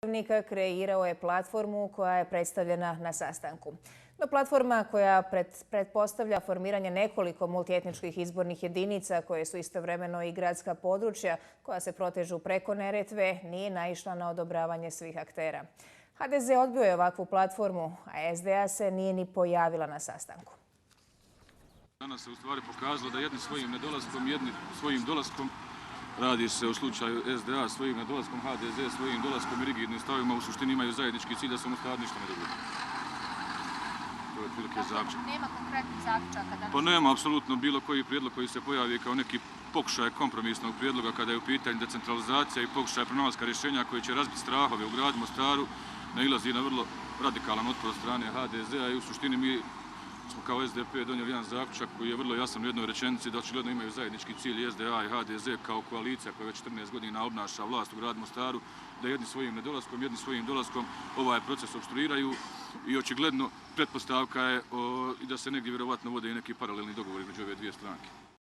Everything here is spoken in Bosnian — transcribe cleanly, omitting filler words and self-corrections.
predstavnika kreirao je platformu koja je predstavljena na sastanku. No, platforma koja pretpostavlja formiranje nekoliko multietničkih izbornih jedinica koje su istovremeno i gradska područja koja se protežu preko Neretve nije naišla na odobravanje svih aktera. HDZ odbio je ovakvu platformu, a SDA se nije ni pojavila na sastanku. Danas se u stvari pokazalo da jedni svojim nedolaskom, jedni svojim dolaskom, radi se o slučaju SDA svojim nedolaskom, HDZ svojim dolaskom i rigidnim stavima u suštini imaju zajednički cilj da se u Mostaru ništa ne dogodi. To je otprilike zaključak. Nema konkretnih zaključaka? Pa nema apsolutno bilo koji prijedlog koji se pojavi kao neki pokušaj kompromisnog prijedloga kada je u pitanju decentralizacija i pokušaj pronalaska rješenja koji će razbiti strahove u gradu Mostaru, nailazi na vrlo radikalan otpor od strane HDZ-a i u suštini mi smo kao SDP donijeli jedan zaključak koji je vrlo jasan u jednoj rečenici da očigledno imaju zajednički cilj SDA i HDZ kao koalicija koja već 14 godina obnaša vlast u gradu Mostaru, da jedni svojim nedolaskom, jedni svojim dolaskom ovaj proces opstruiraju i očigledno pretpostavka je i da se negdje vjerovatno vode i neki paralelni dogovori među ove dvije stranke.